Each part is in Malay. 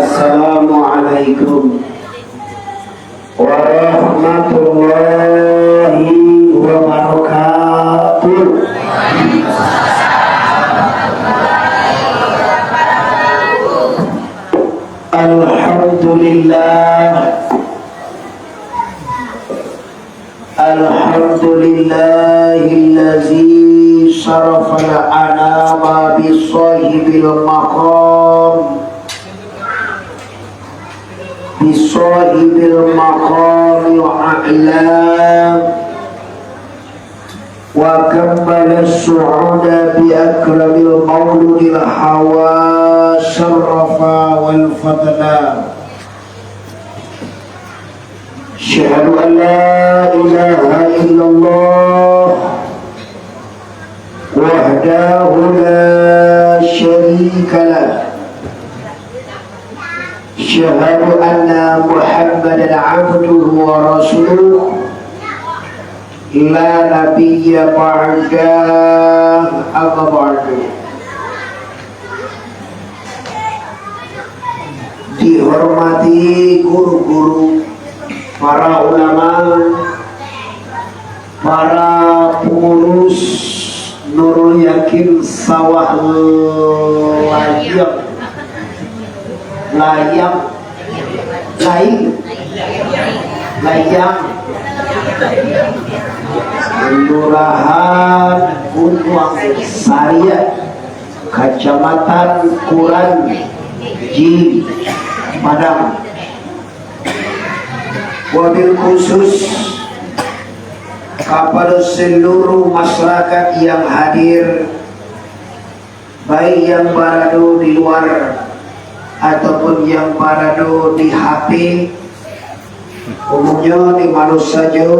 Assalamualaikum warahmatullahi wabarakatuh. Alhamdulillahillazi syarafal anama bisahibil maqam wa'lam wa kammala as-su'uda bi akramil mauludil hawa syarrafa wal fadla. Asyhadu an la ilaha illallah wahdahu la syarika lah. Asyhadu anna Muhammadan abduhu wa rasuluh la nabiyya ba'dah amma ba'du. Dihormati guru-guru, para ulama, para pengurus Nurul Yakin Sawah Layang Kelurahan Gunung Sariya, Kecamatan Kuran, Ji Padang. Wabil khusus kepada seluruh masyarakat yang hadir, baik yang berada di luar ataupun yang berada di HP, umumnya di mana saja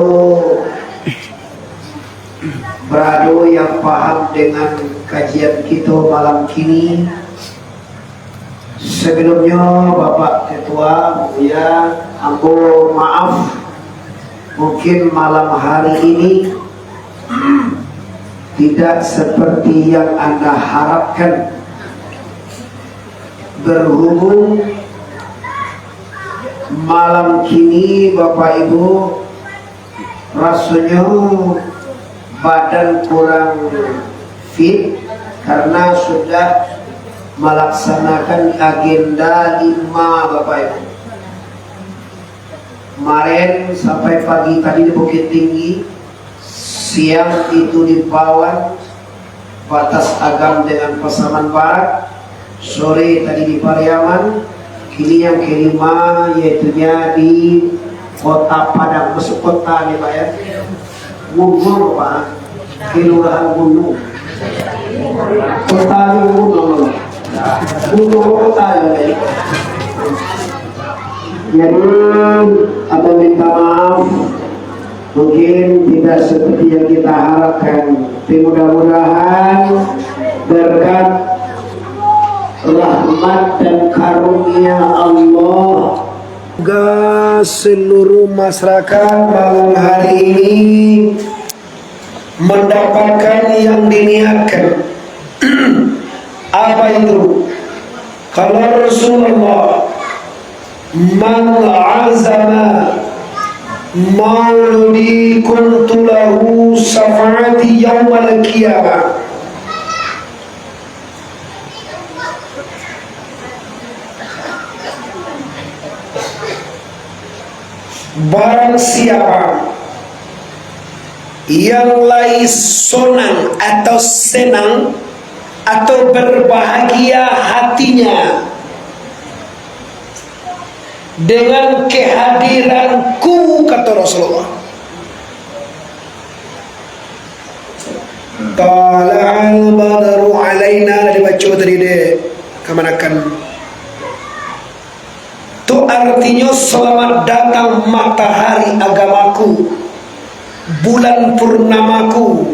berada yang paham dengan kajian kita malam kini. Sebelumnya Bapak Ketua, ya, aku maaf mungkin malam hari ini tidak seperti yang Anda harapkan, berhubung malam kini Bapak Ibu rasanya badan kurang fit karena sudah melaksanakan agenda 5 Bapak Ibu. Kemarin sampai pagi tadi di Bukit Tinggi, siang itu di Pawan, Batas Agam dengan Pasaman Barat, sore tadi di Pariaman, kini yang kelima yaitunya di Kota Padang, masuk kota nih Pak ya, Gunung Pak, Kelurahan Gunung, Kota Gunung. Jadi apa minta maaf mungkin tidak seperti yang kita harapkan. Mudah-mudahan berkat rahmat dan karunia Allah seluruh masyarakat malam hari ini mendapatkan yang diniatkan. Apa itu? Kalau Rasulullah man azama mauludi kuntu lahu syafaati yaumal qiyamah. Barang siapa yang lagi senang atau senang atau berbahagia hatinya dengan kehadiranku, kata Rasulullah, tala'al badru alaina, dibaca tadi deh kemanakan itu artinya selamat datang matahari agamaku, bulan purnamaku.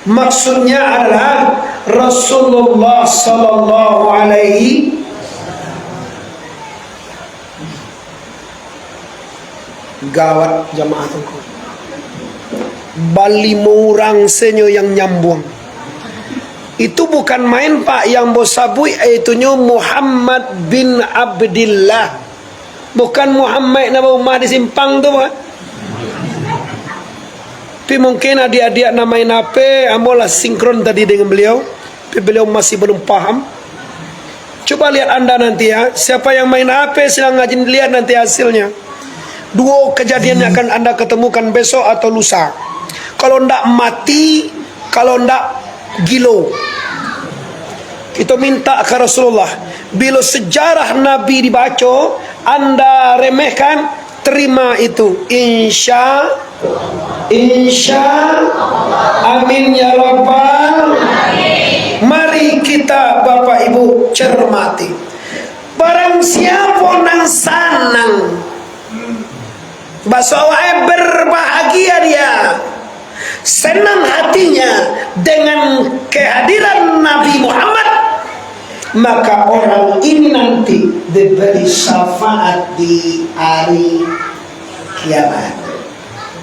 Maksudnya adalah Rasulullah sallallahu alaihi gawat jamaah tunggu bali murang senyo yang nyambung Itu bukan main Pak, yang bos sabui itunya Muhammad bin Abdillah. Bukan Muhammad nama rumah di simpang tu Pak. Tapi mungkin adik-adik namain apa, amolah sinkron tadi dengan beliau. Tapi beliau masih belum paham. Coba lihat anda nanti ya, siapa yang main apa silang ngajin lihat nanti hasilnya. Dua kejadian yang akan anda ketemukan besok atau lusa. Kalau ndak mati, kalau ndak gilo. Kita minta ke Rasulullah, bila sejarah Nabi dibaca, anda remehkan, terima itu. Insya amin ya rabbal. Mari kita Bapak Ibu cermati. Barang siapa nang sanang bahasa berbahagia dia, senang hatinya dengan kehadiran Nabi Muhammad, maka orang ini nanti diberi syafaat di hari kiamat.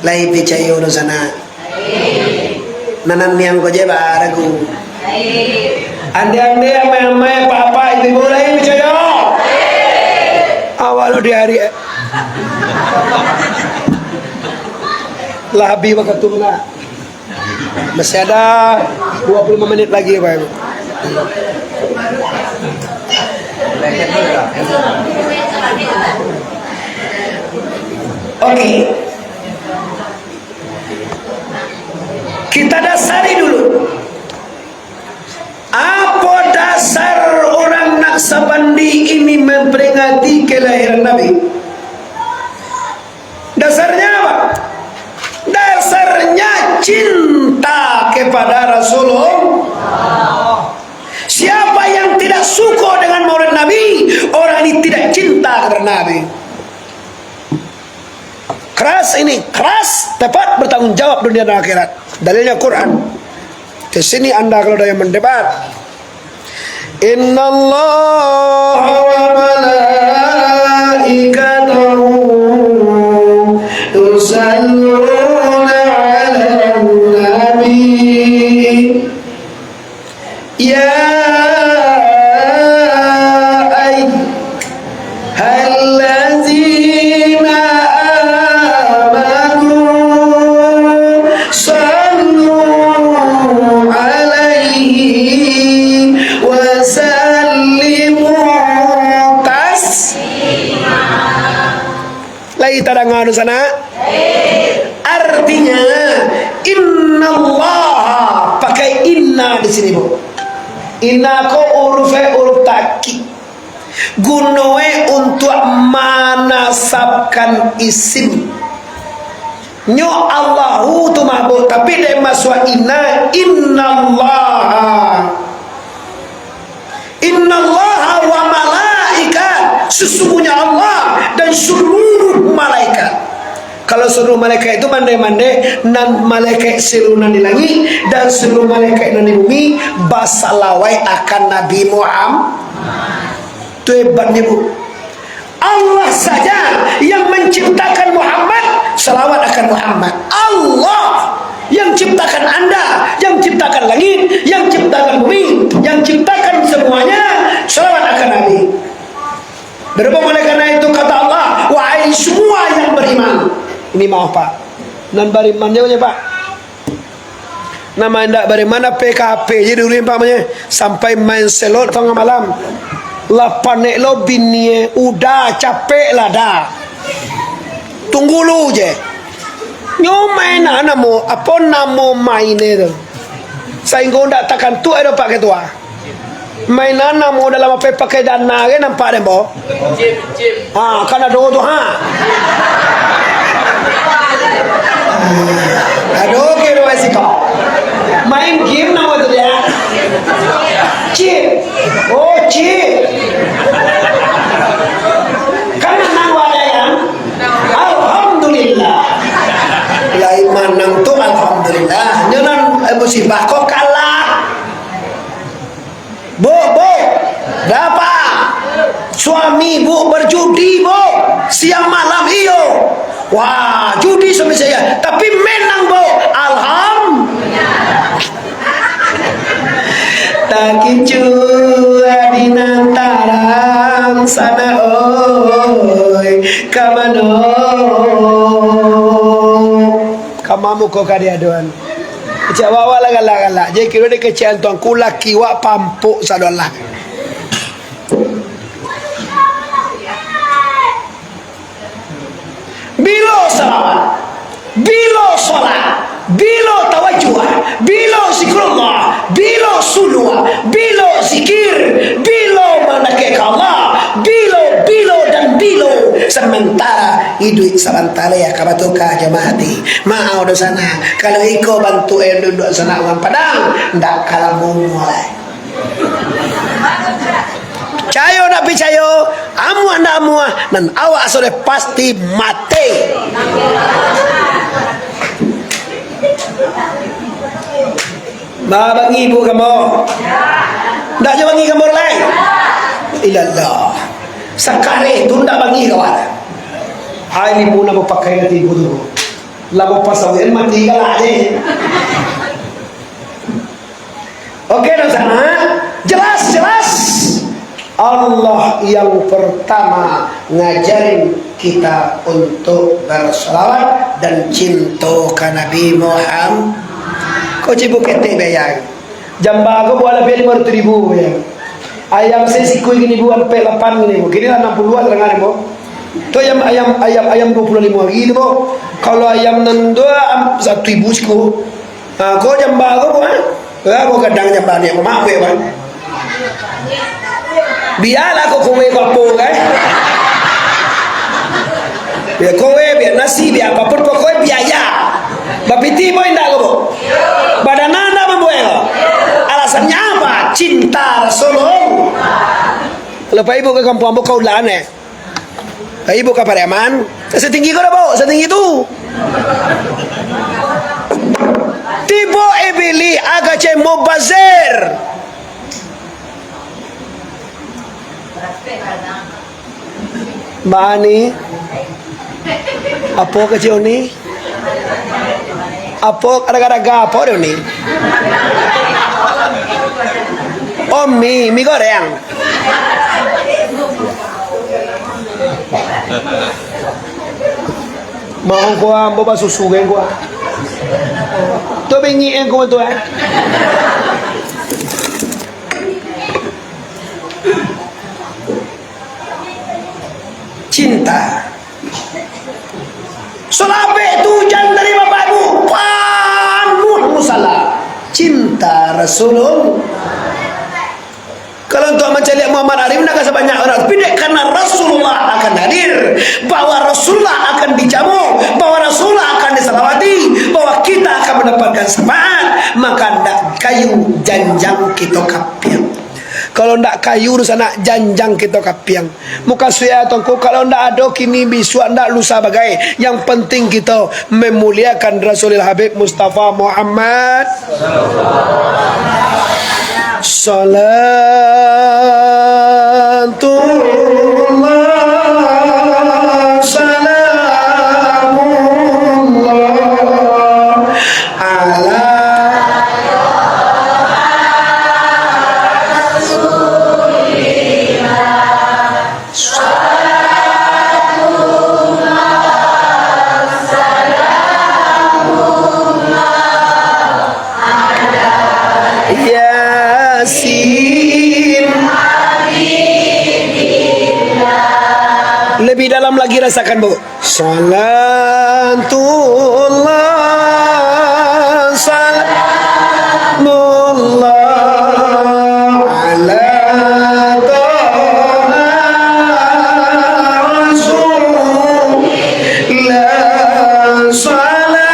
Lai percaya udah sana. Nanan yang kau jeba ragu. Ande amai papa ibu lai percaya. Awal di hari. Labi waktu tu na. Masih ada 25 menit lagi Pak Ibu. Oke. Kita dasari dulu. Apa dasar orang Naksabandi ini memperingati kelahiran Nabi? Dasarnya apa? Dasarnya cinta kepada Rasulullah. Siapa yang tidak suka dengan maulid Nabi, orang ini tidak cinta kepada Nabi. Keras ini, keras, tepat, bertanggung jawab dunia dan akhirat. Dalilnya Quran. Di sini anda kalau ada yang mendebat. Inna Allah wa malaikatahu yusalluna ala nabi. Ya ayyuhallazina amanu sallu alaihi wa sallimu taslima. Lagi tadangan sana. Artinya innallah, pakai inna di sini Bu. Inna ko huruf takkid. Gunoe untuk manasabkan isim. Nyo Allahu tu mabuk, tapi dia masuk inna. Innallaha wa malaikat, sesungguhnya Allah dan seluruh malaikat. Kalau seluruh malaikat itu mandai-mandai, nan malaikat seluruh di langit dan seluruh malaikat di bumi basalawai akan Nabi Muhammad. Itu hebatnya Bu. Allah saja yang menciptakan Muhammad, salawat akan Muhammad. Allah yang ciptakan anda, yang ciptakan langit, yang ciptakan bumi, yang ciptakan semuanya, salawat akan Nabi. Berapa oleh karena itu kata Allah, wahai semua yang beriman. Ini mau Pak, nan beriman dia punya Pak. Nama ndak beriman PKP jadi dulu Pak punya, sampai main selot tengah malam. Lapanek lo bini udah capek lah dah. Tunggu lu je. Nyo main namo apa namo main itu. Sehingga ndak takkan tu ada Pak Ketua. Mainan namo dalam apa pakai dana ke nampak deh Bo. Ah kan ada tu ha. Aduh kira masih kau main game nama tu dia. Chip. Oh chip. Kan nang ada yang alhamdulillah. Lain manang tu alhamdulillah. Nyonan musibah kok kalah. Bu, berapa? Suami Bu berjudi Bu, siang malam iyo. Wah, judi suami saya, tapi menang Bu. Alhamdulillah. tak kicua di nantarang sana oi kamano kamamu ko kadiaduan cak wawa la galak je kira de kecian tuan kula kiwa pampuk sadolah bilo salawat bilo salat bilo tawajjuh bilo zikrullah bilo sulwa bilo zikir bilo mendekat Allah bilo dan bilo sementara hidup sementara ya kabatuka jemaati mau di sana kalau iko bantu duduk sana orang Padang ndak kalah mulai cayo nak percaya amu anda amu dan awak sudah pasti mati. Ma bangi ibu kamu ndak je bangi kamu lain ilallah sakare tu ndak bangi kawan ai ni pun nak pakai nanti ibu tu lagu pasal mati kalah je. Okey dah sana jelas Allah yang pertama ngajarin kita untuk berselawat dan cinta ke Nabi Muhammad. Kau cipu ketek bayang jamba aku buat lebih 500,000 bayang ayam saya sikui gini buat sampai 8 gini kini lah 60-an dengar ibu tu ayam 25 lagi ibu kalau ayam nandua 1,000 siku kau jamba aku buat aku kadang jamba ni aku maaf ya bang biarlah aku kowe apa kan biar kowe biar nasi biar apapun pokoknya biaya bapiti boy ndak kau badan anda membuat alasannya apa cinta Rasulullah lepas ibu ke kampung ambo kau lah aneh ibu ke Pariaman setinggi kau dah bawa setinggi tu tiba ebili agak cek mubazir Bani apa kecil ni apa ada apa dia ni oh mie goreng mau gua bawa susu kan gua tu bengi gua tu cinta selabe tujuan dari bapak ibu panuh musalah cinta Rasulullah. Kalau untuk mencari Muhammad Arif nak sebanyak orang tapi karena Rasulullah akan hadir bahwa Rasulullah akan dijamu bahwa Rasulullah akan disalawati bahwa kita akan mendapatkan syafaat maka ndak kayu janjang kita kapiang. Kalau ndak kayu sana janjang kita kapiang. Muka suya tongko kalau ndak ada kini biswa ndak lusa bagai. Yang penting kita memuliakan Rasulul Habib Mustafa Muhammad. Salatullah salamullah ala lebih dalam lagi rasakan bu salatullah salamullah ala taha rasulillah salatullah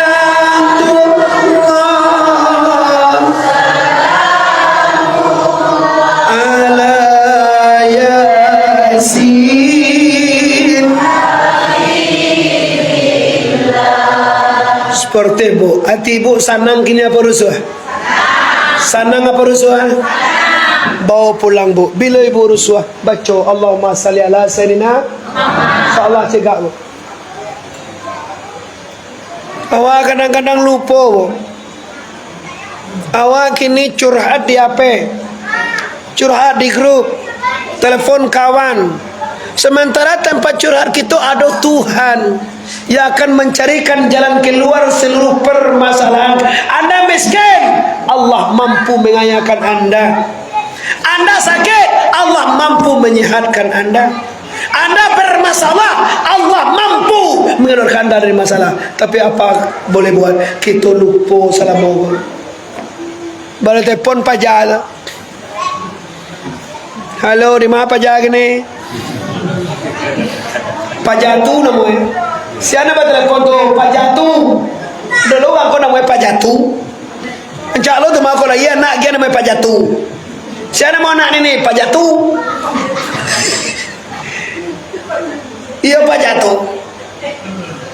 ala yasin seperti bu, hati ibu sanang kini apa rusuh? Sanang apa rusuh? Bawa pulang bu. Bila ibu rusuh, baca Allahumma salli ala sayyidina Allah cegak bu. Awak kadang-kadang lupa bu. Awak kini curhat di apa? curhat di grup, telepon kawan. Sementara tempat curhat kita ada Tuhan yang akan mencarikan jalan keluar seluruh permasalahan. Anda miskin, Allah mampu mengayakan Anda. Anda sakit, Allah mampu menyehatkan Anda. Anda bermasalah, Allah mampu mengeluarkan Anda dari masalah. Tapi apa boleh buat? Kita lupa salam Allah. Baru telepon pajak. Halo, di mana pajak ni? Pajak tu namanya. Siapa nak telepon tu? Pajak tu. Dulu aku namanya pajak tu. Encak lo tu mak aku lagi anak dia namanya pajak tu. Siapa mau nak ni pajak tu? Iya Pak Jatuh.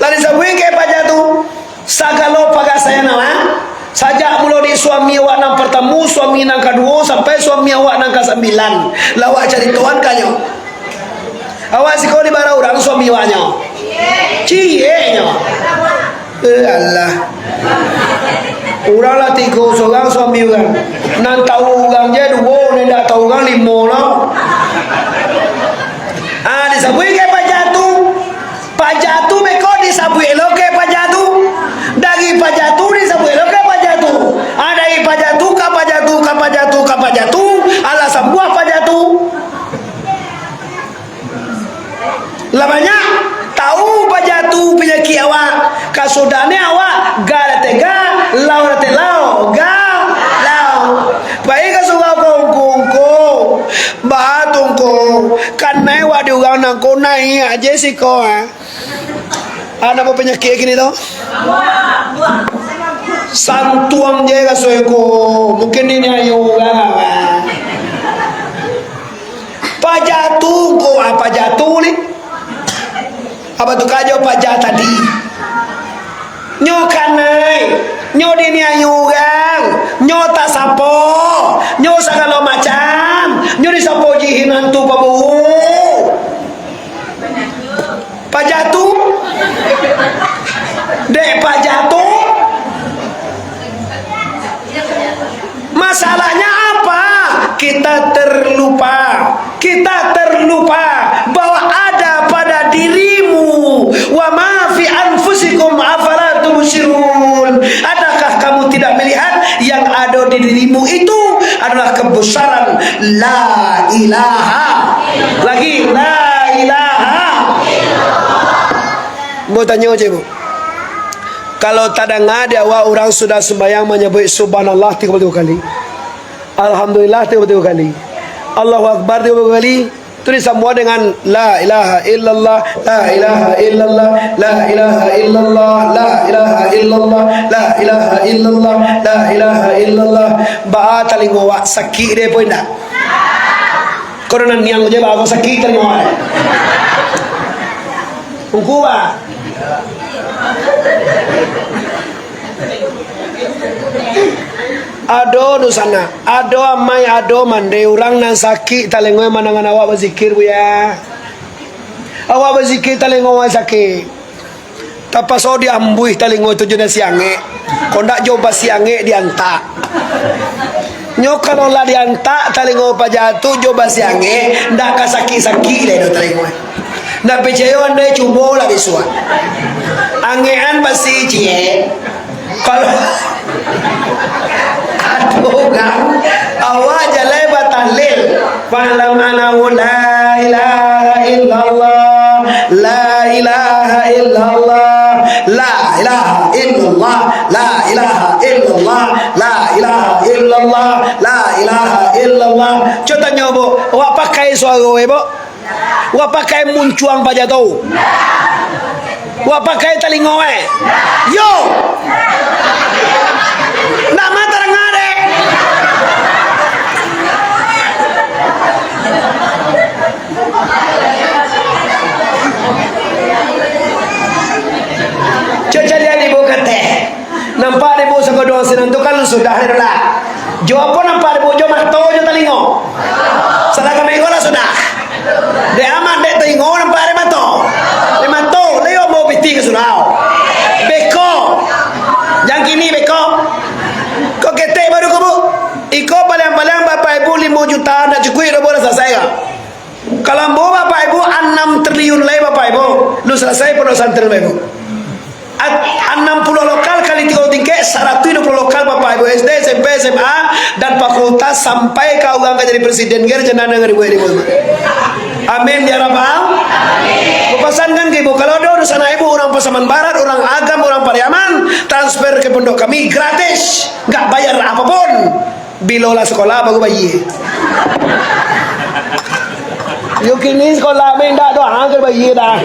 Lari sabui ke Pak Jatuh. Sagalo paga saya nama. Sajak mula di suami awak nang pertemu, suami nang kedua sampai suami awak nang ke-9. Lawak cari tuan kanyo. Awak sikau di bara orang suami awaknya. Cie nya. Allah. Orang lah 3 seorang suami orang. Nan tahu orang je 2, nan tak tahu orang 5 lah. Disabui ke Pak Jatuh. Pak Jatuh meko disabui lo ke Pak Jatuh. Dari Pak Jatuh disabui lo ke Pak Jatuh. Dari Pak Jatuh ke Pak Jatuh ke Pak Jatuh ke Pak Jatuh. Alah sebuah Pak Jatuh. Lah banyak tahu Pak Jatuh penyakit awak. Kasudane awak ga tega, lau te lau, ga lau. Baik kasuga kongko. Bahatung ko karena wadi orang nang ko nai aja sih ko ada apa penyakit gini tu santuang je kasoi ko mungkin ini ayo orang pajatu ko apa jatuh ni apa tu kajo pajat tadi nyo kanai nyo dini ayo orang nyo tak sapo nyo segala macam nyo di sapo jihinan tu babu pajatu dek pajatu masalahnya apa kita terlupa bahwa ada pada dirimu wa ma fi anfusikum afala tubsirun. Adakah kamu tidak melihat yang ada di dirimu itu adalah kebesaran la ilaha lagi la ilaha. Mau tanya aja bu, kalau tak dengar dia awak orang sudah sembahyang menyebut subhanallah 33 kali, alhamdulillah 33 kali, Allahu Akbar 33 kali, tulis semua dengan la ilaha illallah, la ilaha illallah, la ilaha illallah, la ilaha illallah, la ilaha illallah, la ilaha illallah. Ba talingo wa sakit dia pun dah. Korang niang je ba aku sakit talingo wa. Ungku ba. Ado nu sana, ado amai, ado mande orang nang sakit talengoy manangan awak berzikir bu ya. Awak berzikir talengoy sakit. Tapas so diambuih talengoy tu jenis siange. Kondak coba siange diantak. Nyok kalau lah diantak talengoy pajatu coba siange, ndak kasaki-saki le do talengoy. Ndak percaya anda cuba lah disuat. Angean pasti cie. Kalau aduh kan awak jalai batalil falam anahu la ilaha illallah la ilaha illallah la ilaha illallah la ilaha illallah la ilaha illallah la ilaha illallah. Coba nyobo awak pakai suara bu, awak pakai muncuang pajatu, awak pakai talingoe yo nak mata dengar deh. Cuaca dia di bawah kete. Nampak di bawah segodong senentukan sudah adalah. Jawab pun nampak di bawah jawab mato jawab telingo. Salah kami ikolah sudah. Dek aman dek telingo nampak di mato. Di mato leo mau biti ke surau. Beko. Yang kini beko. Kok kete baru kamu? Iko paling-paling bapak ibu 5 juta nak selesai pondok santri ibu. 60 lokal kali 3 tingkat 120 lokal Bapak Ibu SD, SMP, SMA dan fakultas sampai kau gak jadi presiden ger jenana ngeri ibu. Amin ya rabbal. Kupasankan ke ibu, kalau ada urusan ibu orang Pasaman Barat, orang Agam, orang Pariaman, transfer ke pondok kami gratis, nggak bayar apapun. Bilola sekolah baru bayi. Yuk ini sekolah minta doa ke bayi dah.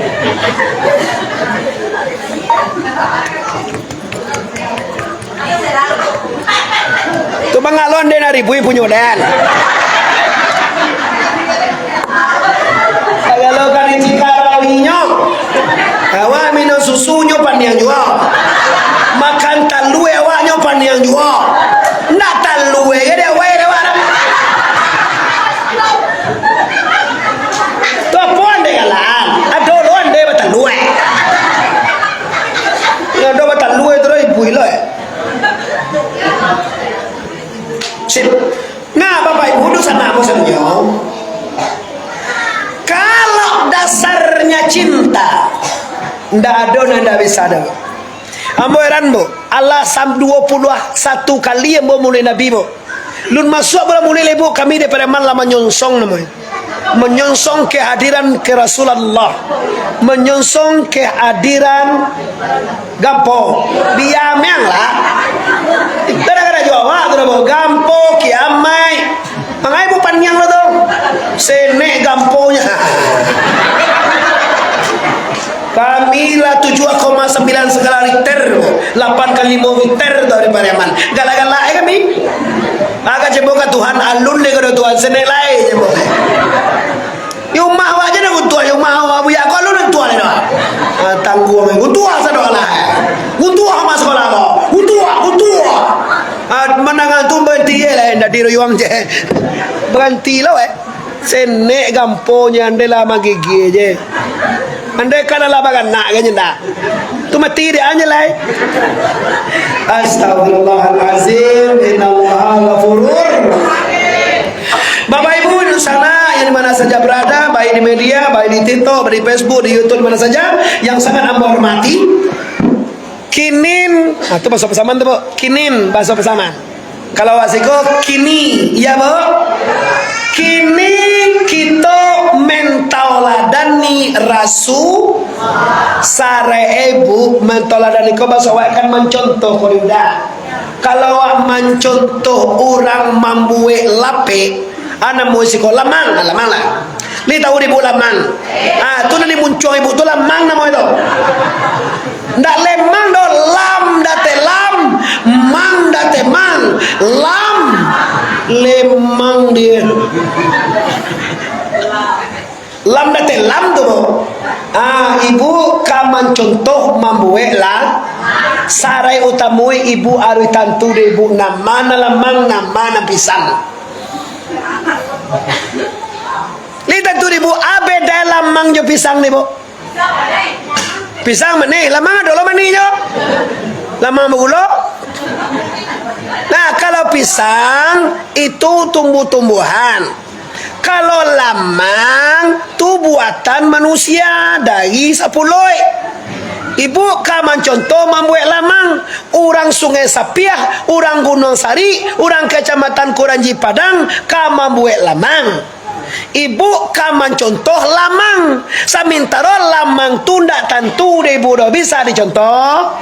Tu mengalon dia nari bui punya dan. Kalau kan ini karawinya, awak minum susunya pandai jual, makan talue awaknya pandai jual, nak talue ya dia awak dia awak. Tu apa anda kalah? Ada lo anda betul talue. Ada betul talue terus ibu lo. Sip. Nah, Bapak Ibu dosa nama saja. Kalau dasarnya cinta, ndak ada ndak bisa ada. Ambo heran bu, Allah sam 21 kali yang mulai Nabi bu. Lun masuk boleh mulai lebu kami daripada man lama nyonsong namanya. Menyongsong kehadiran ke Rasulullah, menyongsong kehadiran gampo biamang lah. Gara-gara Jawa tu dah gampo kiamai, mangai bu panjang lah tu, senek gamponya. Kami lah 7,9 skala Richter, 8 kali 5 Richter dari Pariaman. Galak-galak kami. Agak ceboka Tuhan alun deh kalau Tuhan senek lain ceboka. Yung mahwa aja dah gutua, yung mahwa buya ko alun tua ni dah. Tangguh main gutua sa doa lah. Gutua mas sekolah lo, gutua. Menangan tu berhenti lah, dah diri yuang je. Berhenti lo senek gamponya ande lama gigi je. Andai kan Allah bagan nak kan jenda. Tu mati dia aja lah. Astagfirullahalazim. Innallaha ghafurur. Bapak Ibu di sana yang di mana saja berada, baik di media, baik di TikTok, baik di Facebook, di YouTube, mana saja yang sangat amba hormati. Kinin, itu bahasa pesaman tu bu. Kinin bahasa pesaman. Kalau wasiko kini, ya bu. Kini kita mentauladani rasu sare ibu mentauladani kau bahasa akan mencontoh kau dah. Kalau mencontoh orang membuat lape, anak musik lamang lah. Ni tahu ibu lamang. Tu nanti muncul ibu tu lamang nama itu. Ndak lemang do lam date lam, mang date mang, lam lemang dia. Lam date lam tu. Ibu kaman contoh membuat lah. Sarai utamui ibu arui tantu de ibu namana lamang namana pisang. Lihat tu ibu abe dalam mang jo pisang ni bu. Pisang mana? Lamang ada lo mana jo? Lamang berulo. Nah kalau pisang itu tumbuh-tumbuhan. Kalau lamang tu buatan manusia dari sapuloi. Ibu kaman contoh membuat lamang. Orang Sungai Sapiah, orang Gunung Sari, orang Kecamatan Kuranji Padang kaman buat lamang. Ibu kaman contoh lamang. Samintaro lamang tunda tentu ibu dah bisa dicontoh.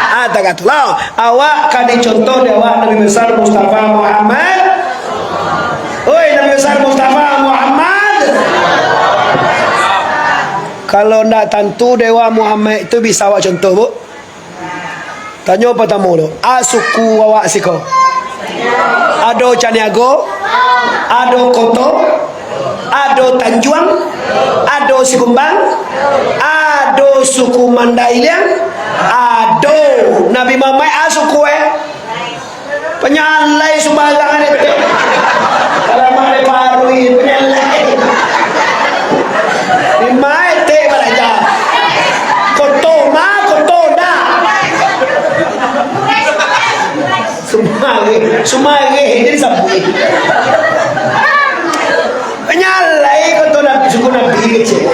Tak katulah. Awak kan dicontoh di awak Nabi besar Mustafa Muhammad. Oi Nabi besar Mustafa Muhammad. Kalau nak tentu dewa Muhammad itu bisa awak contoh bu. Tanya apa tamu tu? Suku awak siko. Ado Caniago, ado Koto, ado Tanjuang, ado Sikumbang, ado suku Mandailing, ado Nabi Muhammad suku penyalai sembarangan itu. Kalau mana parui penyalai. Dimai te belajar. Koto ma koto da. Sumari jadi sabui. Penyalai koto Nabi suku Nabi kecil.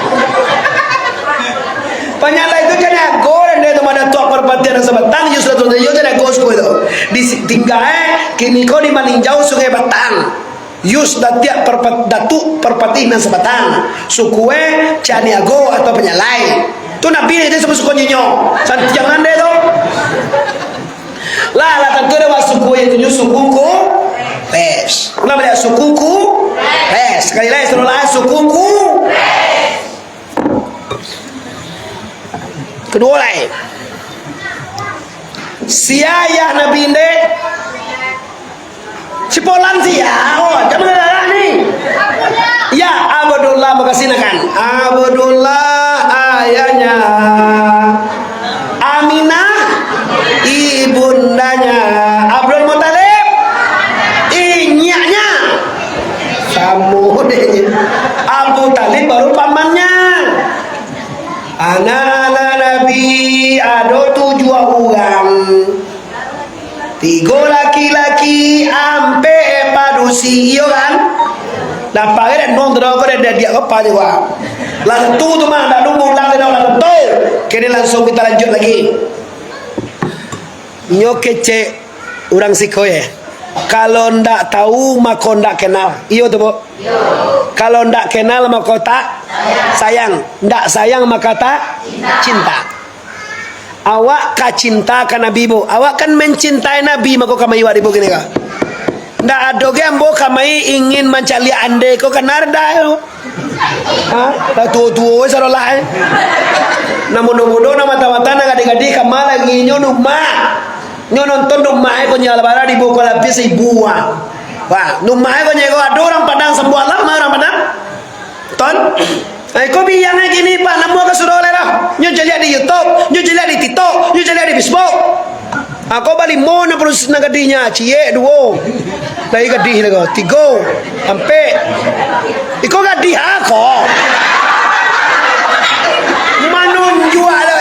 perpatian Batang yo sudah tuh yo jadi gosku itu di tinggal kini kau di maninjau sungai Batang yus datia datu perpatian Batang sukue Caniago atau penyalai tu nabi itu sebut suku nyinyo jangan deh tuh lah tentu ada suku itu sukuku pes kenapa dia sukuku pes sekali lagi setelah sukuku kedua lain siaya nabi inde si Polan sia oh jangan ada nih ya Abdullah makasih kan Abdullah ayahnya Aminah ibundanya Abdul Muthalib inyaknya kamu deh Abu Talib baru pamannya anak-anak Nabi ada 7 orang 3 laki-laki ampe padusi iyo kan nah pakai non terus kau ada dia apa juga lah tentu tu mah dah nunggu lah tentu kini langsung kita lanjut lagi nyokece orang sikoye kalau ndak tahu maka ndak kenal iyo tu bu kalau ndak kenal maka tak sayang ndak sayang maka tak cinta awak kacinta kan nabi bu awak kan mencintai nabi maka kamai waribu gini ka ndak ada gembo kamai ingin mencari ande kau kan narda yo ha dah tua-tua sarolah namun nama mata-mata na gadi-gadi kamal lagi nyono nonton rumah ko nyala bara di buku lapis ibuan wah rumah ko nyego ada orang Padang sembuh lama orang Padang ton ko biyang gini pak namu ka surole lah nyo jeli di YouTube nyo jeli di TikTok nyo jeli di Facebook ako bali mo na proses na gadinya cie duo lagi gadi na tigo ampe iko gadi ako manunjua lo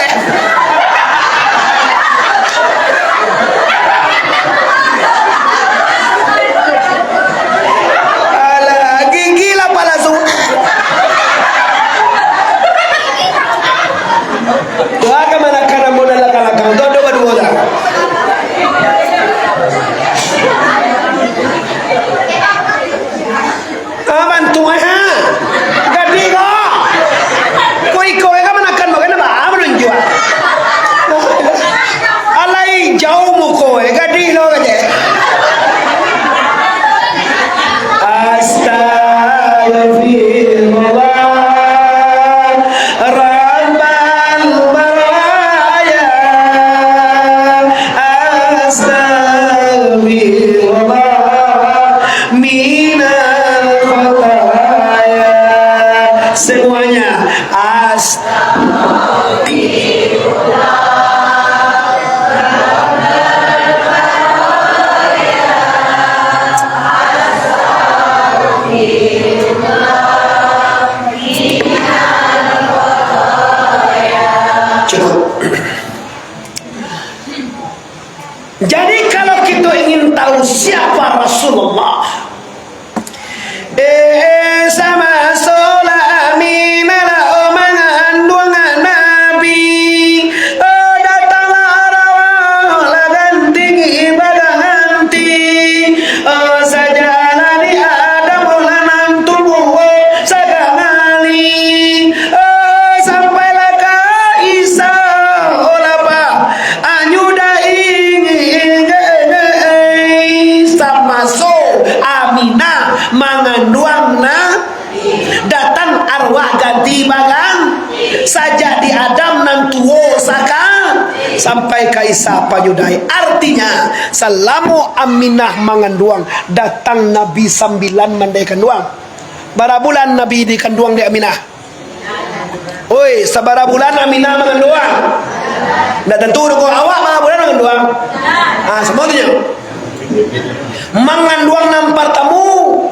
semuanya cukup. Jadi kalau kita ingin tahu siapa Rasulullah sama sola minala mengandung nabi datanglah rawala ganti ibadah ganti sajalah di Adam lanan tubuh sagangali sampailah ke Isa olapa anyuda ingin sama so Aminah mengandungna datang arwah ganti bagang saja di Adam nan tuwo saka sampai ke Isa payudai artinya salamu Aminah mengandung datang Nabi 9 mandai kanduang bara bulan Nabi di kanduang di Aminah oi sabara bulan Aminah mengandung ndak tentu ko awak bara bulan mengandung semuanya mengandung nampar tamu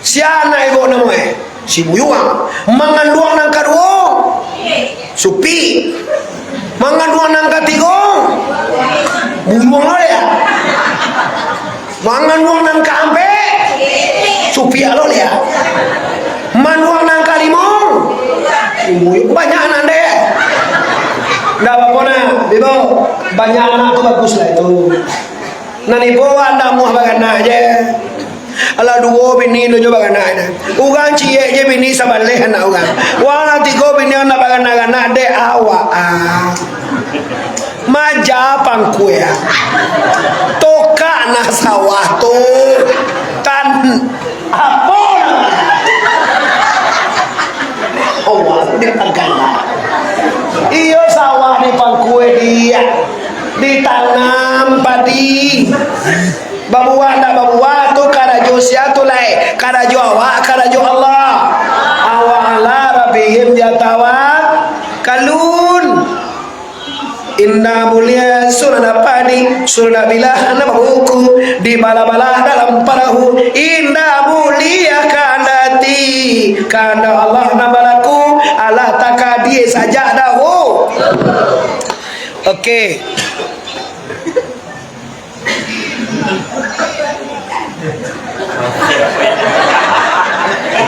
siana ibu namanya si Buyuang mengandung nang kadua Supi mengandung nang katigo Buyuang lo ya mengandung nang kampe Supi lo ya mengandung nang kalimo Buyuang banyak nande ndak apa-apa Ibu, banyak anak tuh bagus lah itu. Nani bawa anak muah bagana aja. Ala dua bini lo coba bagana aja. Ugang cie je bini sabaleh anak ugang. Wala tiga bini anak bagana de awak. Majapan kuya. Toka na sawah tu kan apa? Oh, dia tergana. Iyo sawah di pangkue dia ditanam padi babua ndak babua tu karajo sia tu lai karajo awak karajo Allah awala rabbihim yatawakkalun. Inna mulia surah padi surah bilah nama buku di bala-bala dalam perahu inna mulia kanati karena Allah nabalaku Allah takadi saja dah. Okey.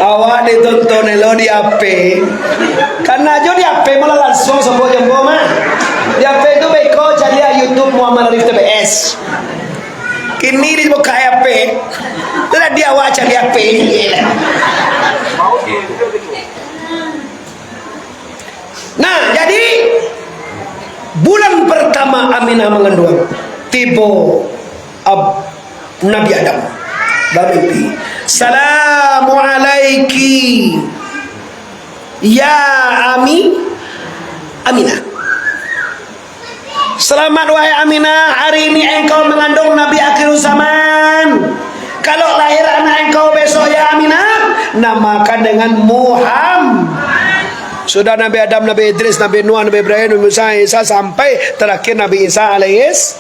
Awak ditonton lo di AP karena jo di AP malah langsung semua jempol mah di AP itu beko cari YouTube Muhammad Arif TBS kini di buka AP tidak dia awak cari AP nah jadi bulan pertama Aminah mengandung tiba Nabi Adam bermimpi salamu alaiki ya Aminah. Selamat wahai Aminah, hari ini engkau mengandung Nabi akhir zaman. Kalau lahir anak engkau besok ya Aminah, namakan dengan Muhammad. Sudah Nabi Adam, Nabi Idris, Nabi Nuh, Nabi Ibrahim, Nabi Musa, Isa sampai terakhir Nabi Isa alaihis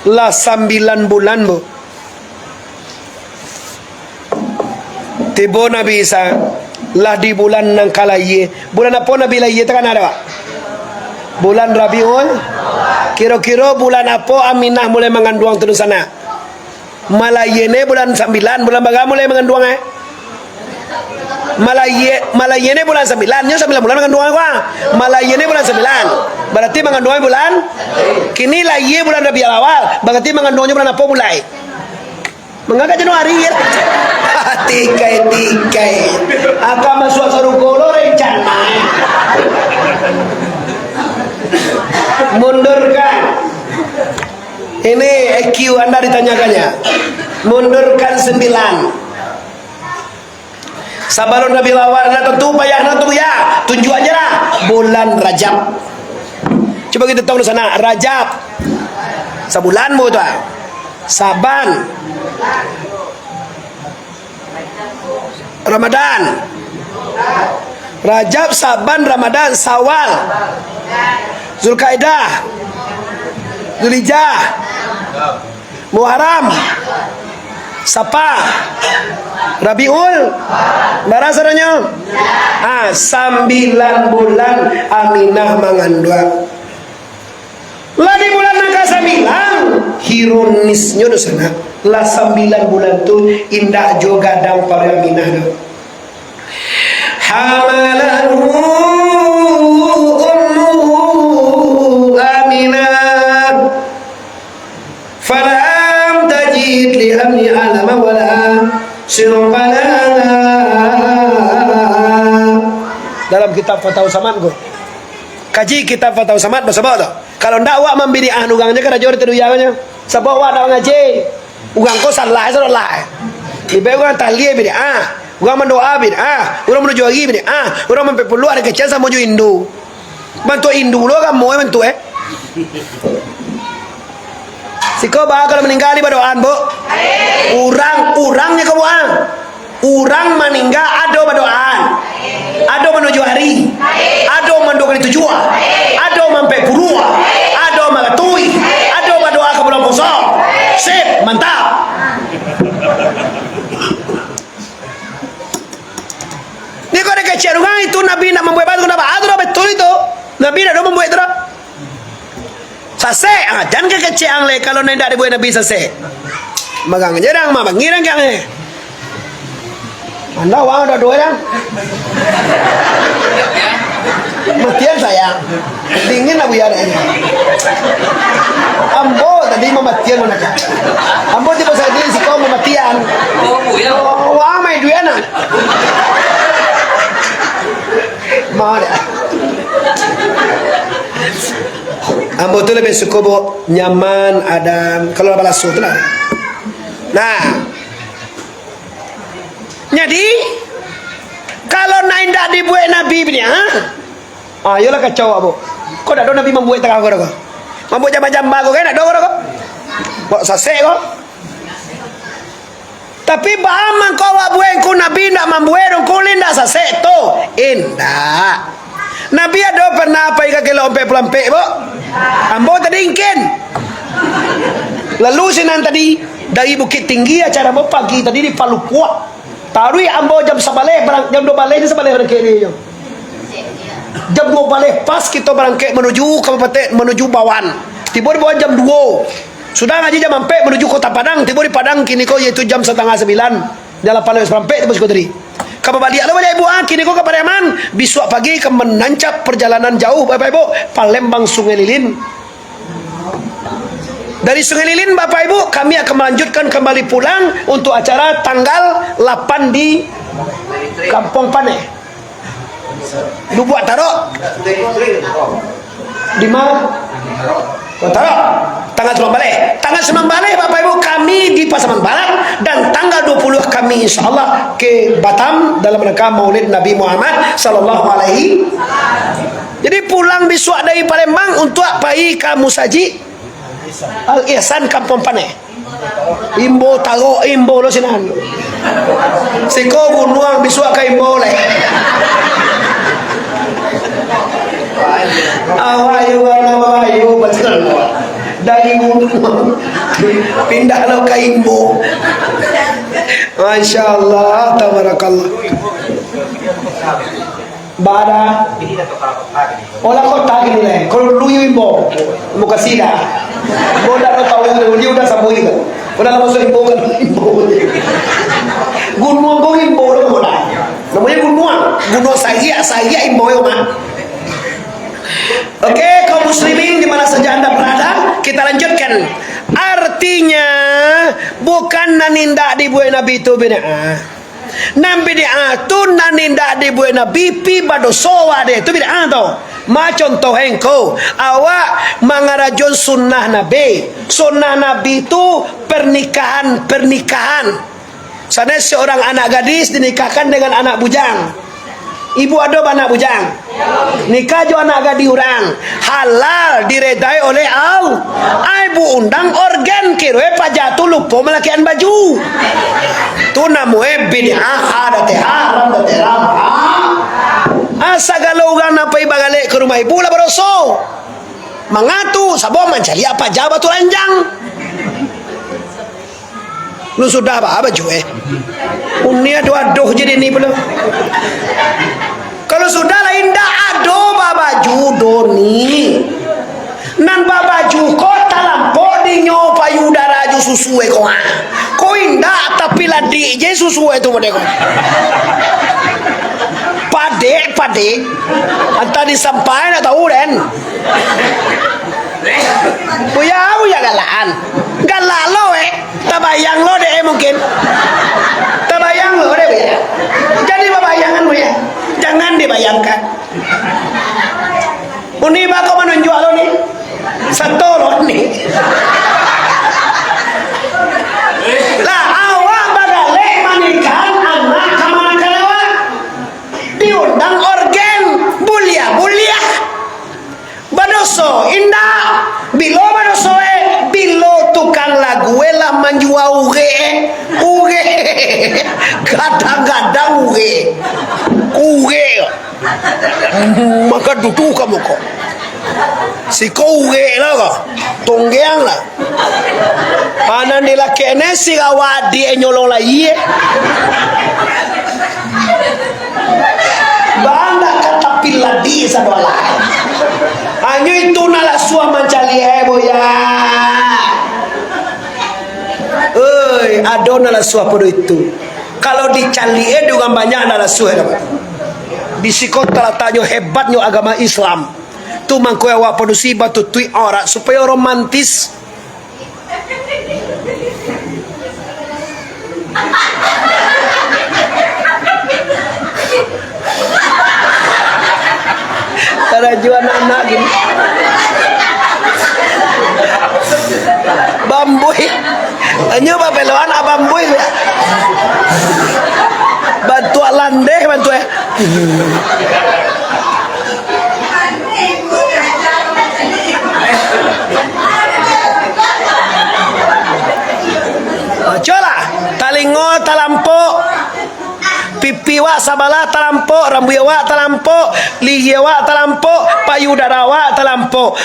lah 9 bulan bu. Tiba Nabi Isa lah di bulan nang kalaye. Bulan apa Nabi lahir tekan ada pak? Bulan Rabiul. Kira-kira bulan apa Aminah mulai mengandung terus sana? Malayene bulan 9, bulan baga mulai mengandung Malayene bulan 9, nya 9 bulan mengandung apa? Malayene bulan 9. Berarti mengandungnya bulan kini lahir bulan Rabiul Awal. Berarti mengandungnya bulan apa mulai? Mengangkat Januari ya. Tikai akan masuk sarukolo rencana mundurkan ini EQ Anda ditanyakannya mundurkan 9 sabalun Nabi Lawar tentu payah tentu ya tunjuk aja lah bulan Rajab coba kita tahu di sana Rajab sebulan bu tuh Saban Ramadan Rajab, Saban, Ramadan, Sawal, Zulkaidah, Zulhijjah, Muharram, Sapa, Rabiul, barasaranya 9 bulan Aminah mengandung. Lah di bulan angka 9 hironisnya di sana. Lah 9 bulan tu indah juga dang para Aminah. Hamalahu ummuhu Aminah falam tajid li amni alama wala sirqala. Dalam kitab Fatwa Samad go kaji kitab Fatwa Samad bersama tu kalau ndak awak membini anugangnya kan jor teruyangnya sebab awak dak ngaji ugang ko salah salah lebih orang talia bini orang mendoa bin orang menuju lagi bin orang mempepulu ada kecil sama menuju Hindu bantu Hindu lo kan mau bantu siko bah kalau meninggal di badoan bu urangnya kau orang meninggal ada badoan ada menuju hari ada mendoa tujuan ada mempepulu ada mengatui ada badoa ke bulan puasa sip mantap. Ni kau ada kecerungan itu Nabi nak membuat batu kenapa? Ada betul itu. Nabi nak membuat itu. Sase, jangan kekecian le kalau nak dibuat Nabi sase. Magang jerang, mah bangirang kang Anda wang ada dua yang. Matian sayang. Dingin lah biar ini. mamatian mana ka. Ambo di pasal dia si kau mamatian. Oh, amai duit anak. Mana? Ambo tu lebih suka bo nyaman ada kalau balasu tu lah. Nah, jadi kalau naik dah dibuat Nabi ni, ayolah kacau abu. Kau dah do Nabi membuat tengah kau dah. Membuat jambak-jambak kau kan? Dah do kau. Buat sasek kau. Tapi bahaman kau buat ku Nabi nak membuat kau linda sasek tu. Indah. Nabi ada pernah apa ikan kilo ompe-pelampe bo? Ambo tadi ingin. Lalu sinan tadi dari Bukit Tinggi acara mo pagi tadi di Palukua. Tarui ambo jam sabale jam 2 balik ni sabale berangkat ni jam 2 balik pas kita berangkat menuju Kabupaten menuju Bawan. Tiba di Bawan jam 2. Sudah ngaji jam 4 menuju Kota Padang. Tiba di Padang kini ko yaitu jam 8:30 jalan Palembang sampai tiba ko tadi. Kamu balik lo balik ibu kini ko ke Pariaman. Besok pagi ke menancap perjalanan jauh Bapak Ibu Palembang Sungai Lilin. Dari Sungai Lilin Bapak Ibu kami akan melanjutkan kembali pulang untuk acara tanggal 8 di Kampung Paneh. Lu buat taruh di mana? Taruh tanggal 9 balik. Tanggal 9 balik Bapak Ibu kami di Pasaman Barat dan tanggal 20 kami insyaallah ke Batam dalam rangka Maulid Nabi Muhammad sallallahu alaihi. Jadi pulang besok dari Palembang untuk pergi ke Musaji Al-Ihsan Kampung Paneh. Imbo taruh imbo lo sinan. Siko bunuang besok ke imbo leh. Awayu awayu betul. Dari bunuang pindah lo ke imbo. Masya-Allah tabarakallah. Bada olah kota gini leh kalau dulu imbo muka sida boda lo tahu dia udah sabui kan udah lama so imbo kan imbo gunung go imbo lo boda namanya gunung saya imbo yo man. Oke, kaum muslimin di mana saja Anda berada, kita lanjutkan. Artinya bukan nanindak dibuat Nabi itu bid'ah. Nabi bid'ah tu nanindak dibuat Nabi pi badosowa deh tu bid'ah tu. Ma contoh engkau awak mengarajun sunnah Nabi. Sunnah Nabi itu pernikahan. Sana seorang anak gadis dinikahkan dengan anak bujang. Ibu ada anak bujang. Nikah jo anak gadis orang. Halal diredai oleh Allah. Ibu undang organ kirwe pajatu lupa melakian baju. Tu namanya bid'ah ada haram ada haram. Asa kalau orang napai bagale ke rumah ibu lah beroso. Mangatu sabo mencari apa jabat tu ranjang. Lu sudah apa baju unia aduh jadi ni belum. Kalau sudah lain dah aduh baju doni. Nan baju kota lampau di nyo payudara ju susu ko. Ko indah tapi ladi je susu itu mereka. Pade anta disampaikan atau uren. Buya galaan. Galak lo tabayang lo deh mungkin. Tabayang lo deh ya. Jadi bayangan ya. Jangan dibayangkan. Uni ba kau menunjuk lo nih? Satu lo nih. Lah awak bagale manikan anak kamana kalawa. Diundang organ bulia. Badoso indah. Bilo badoso bilo tukang lagu lah menjual uge. Kadang-kadang uge. Maka duduk kamu kok. Si kau uge lah kok. Tonggeang lah. Anak nila kene si kawadi nyolong lah iye. Banda kata piladi sadola. Hanya itu nala suah mencari boya. Ada nala suah pada itu. Kalau dicari juga banyak nala suah dapat. Di sikota tanya hebatnya agama Islam. Tu mangko awak produksi batu tui orang supaya romantis. Cara jual anak-anak gini. Bambui. Nyo ba peloan abambui ya. Bantu landeh bantu ya. Cola talingo talampo pipi wa sabala talampo rambuya wa talampo liya wa talampo payudara wa talampo.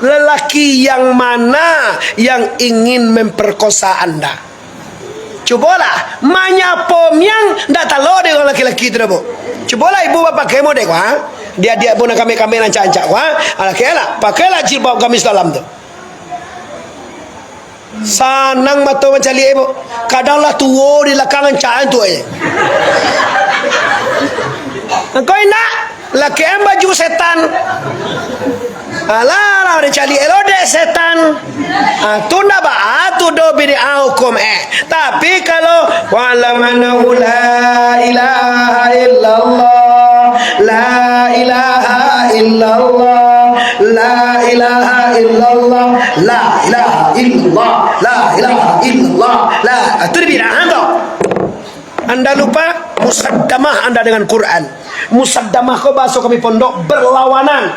Lelaki yang mana yang ingin memperkosa anda? Cobalah manyapo miang ndak talo dengan laki-laki itu bu. Cobalah ibu bapak kemo dek wah. Dia bona kami rancak-rancak wah. Alakela pakailah jilbab gamis dalam tu. Sanang mato mencari ibu. Kadanglah tuo di lakangan caan tu aja. Engkau nak laki yang baju setan. Alah dia cari elode setan. Tu nak bah tu do bini hukum Tapi kalau walamana la ilaha illallah la ilaha illallah la ilaha illallah la ilaha illallah la ilaha illallah la itu dibina tu. Anda lupa musaddamah anda dengan Quran. Musaddamah kau bahasa kami pondok berlawanan,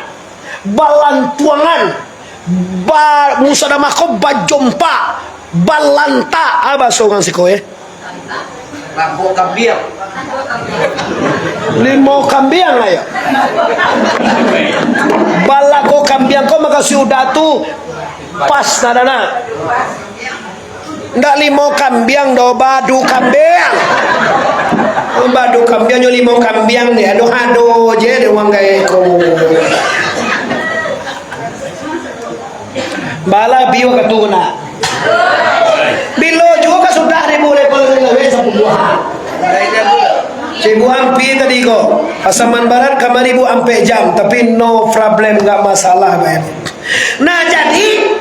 balantuangan, musaddamah kau bajompa, balanta. Apa sokan si kau Lampu kambiang. Limo kambiang ayo. Balako kambiang kau maka sudah tu pas nadana. Ndak limo kambiang do badu kambiang. Badu kambiang nyo limo kambiang ni ado je de wang gay ko. Bala biwa katuna. Bilo juga sudah dimulai boleh sa pembuahan. Cibu ampi tadi ko. Pasaman barat kamari bu ampe jam tapi no problem enggak masalah bae. Nah jadi